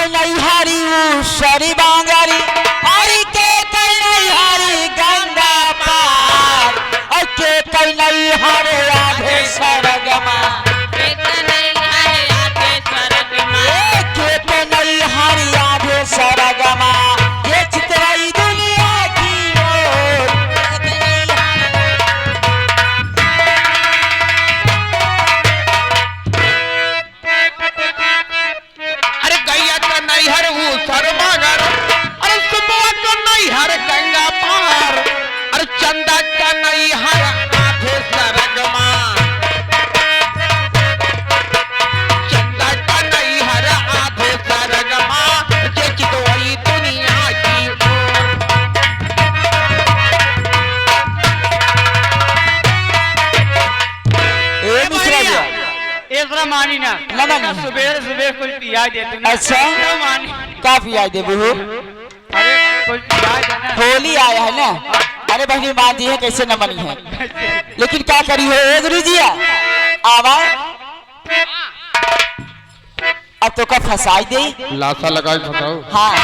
नैहारी सरी बांगारी हरी के नैहारी गंगा पार और के नैहारे आधे सरगमा के नैहारी आधे सरगमा ये चितराई दुनिया की ओर। अरे गैया का नैहर सरबागर, अरे सुबह का नैहर गंगा पार, अरे चंदा का नैहर आधे सरगमा, चंदा का नैहर आधे सरगमा ये चितवाई दुनिया की ओर। ए मिश्रा जी इतना मानी ना सुबह सुबह कुछ पिया दे तू। अच्छा मानी काफी याद है बहू। अरे कुछ पिया देना। होली आया है ना, अरे बहनी मान दी है कैसे न मनी है, लेकिन क्या करी हो गुरु जी आवा अब तो का फंसाई दे लाशा लगाए बताओ। हाँ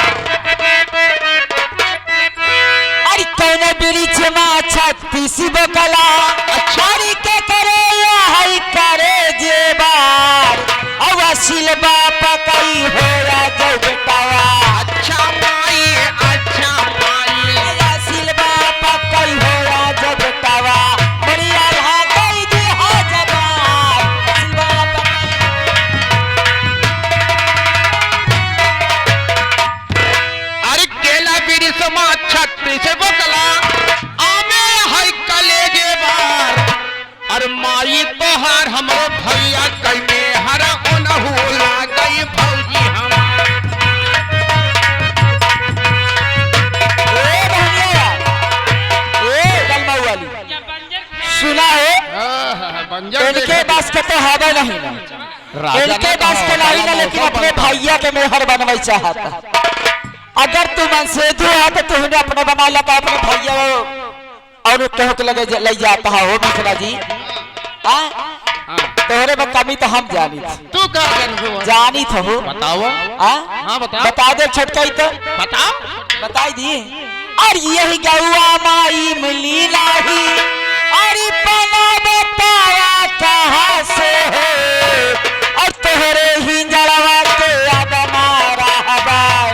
अरे कौन ब्रिज में 36 बकला अछारी के करे है करे जेबार और असिल बाप कई हो राजा बेटावा। अच्छा माई, अच्छा माई, असिल बाप कई हो राजा बेटावा बढ़िया भागई दे हो जबार असिल बाप अरे केला बीड़ी समा 36 बकला आमे है कलेगे बार, अरे माई तोहार हमरो भैया कइने हर ओनहु लागई भौजी हम। ए बहनिया ए कलमा वाली सुना है इनके बस के तो हवा नहीं ना, इनके बस के नहीं ना, लेकिन अपने भैया के मेहर बनवाई चाहता। अगर तू मन से धुआ तो तुमने अपने बना लगा अपने भैया और कहो के लगे ले जाता है हो मिश्रा जी। तोहरे में कमी तो हम जानी थी, तू का जानबो जानी था हो बताओ। हाँ बताओ, बता दे छटकाई तो बताओ बताई दी। और यही गौआ माई मिली नाही अरे पना बताया कहाँ से हो और तोहरे ही जड़वा के अब मारा हवाई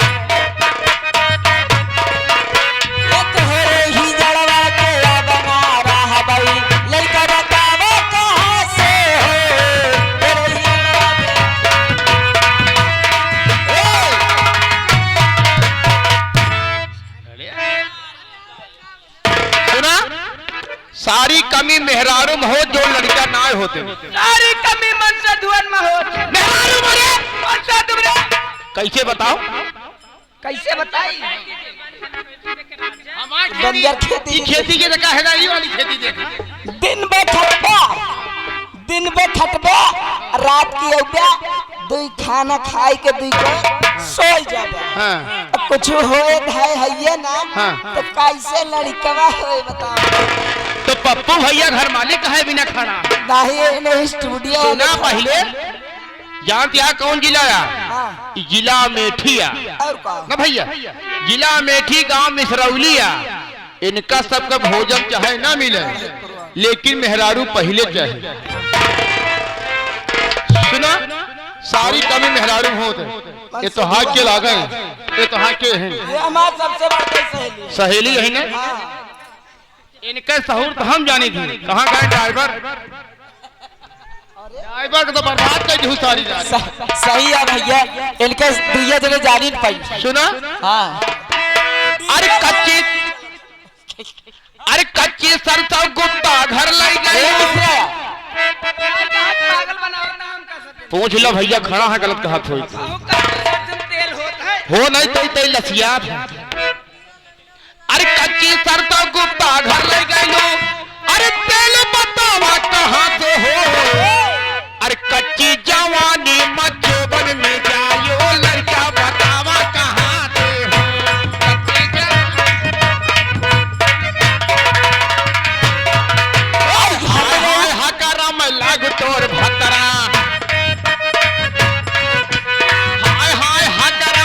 तोहरे ही जड़वा के अब मारा हवाई लड़का बतावा कहाँ से हो तोहरे ही जड़वा के। सुना, सारी कमी मेहरारू में हो जो लड़का ना होते। सारी कमी मन से धुअन में हो मेहरारू मरे मन से तुमरे कैसे बताओ। कैसे बताई। बंजर खेती खेती के देखा है ना, ये वाली खेती देखा। दिन बे खटबा रात की औटा दुई खाना खाई के दुई को सोई जाबा। हाँ। अब कुछ होए धाय है ना। हाँ। तो कैसे लड़कवा होए बताओ। तो पप्पू भैया घर मालिक है बिना खाना नहीं ने स्टूडियो सुना पहले जानते हैं कौन जिला है? हाँ। जिला मेठिया और का ना भैया, जिला मेठी गांव मिसरौलिया। इनका सबका भोजन चाहे ना मिले लेकिन मेहरारू पहले चाहे। सुना, सारी कमी मेहरारू होते। ये तो हाथ के लागे, ये तो हाथ के हैं। ये हमारा सबसे बड़ी सहेली सहेली है ना। हाँ। इनका सहूर तो हम जानी थी। कहाँ गए ड्राइवर? ड्राइवर को तो बर्बाद कर दी सारी जान। सही है भैया, इनके दुनिया जगह जानी नहीं पाई। सुना, हाँ। अरे कच्ची सरसों गुप्ता घर ले गए। पागल बनाओ ना हम का सब। पूछ लो भैया, खड़ा है गलत कहा थोड़ी तेल होता है हो नहीं तो लसिया। अरे कच्ची सरसों गुप्ता घर ले गए। अरे तेल बतावा कहाँ से हो। अरे कच्ची जवानी मचोबन में जायो लड़का बतावा कहाँ से हो। हाय हकरा में लाग तोर भतरा, हाय हाय हकरा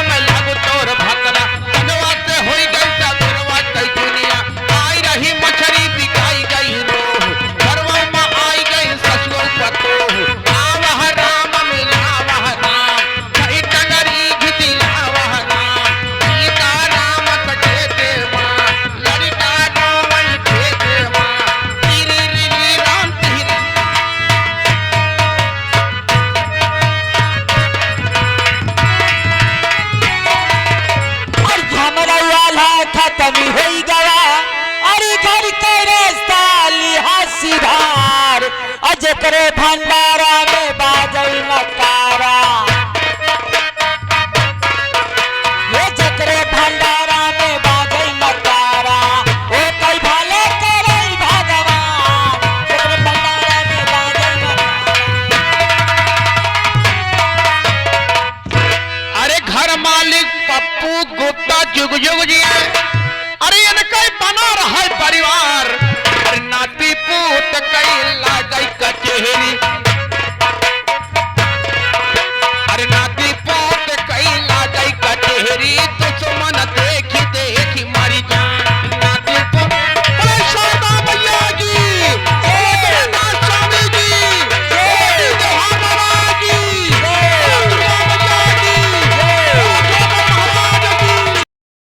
जकरे भंडारा में बाजई नकारा, ये जकरे भंडारा में बाजई नकारा, ओ कई भाले करई भगवान, जकरे भंडारा में बाजई नकारा। अरे घर मालिक पप्पू गुप्ता जुग जुग जी, अरे इनका बना रहा है परिवार, अरे नाते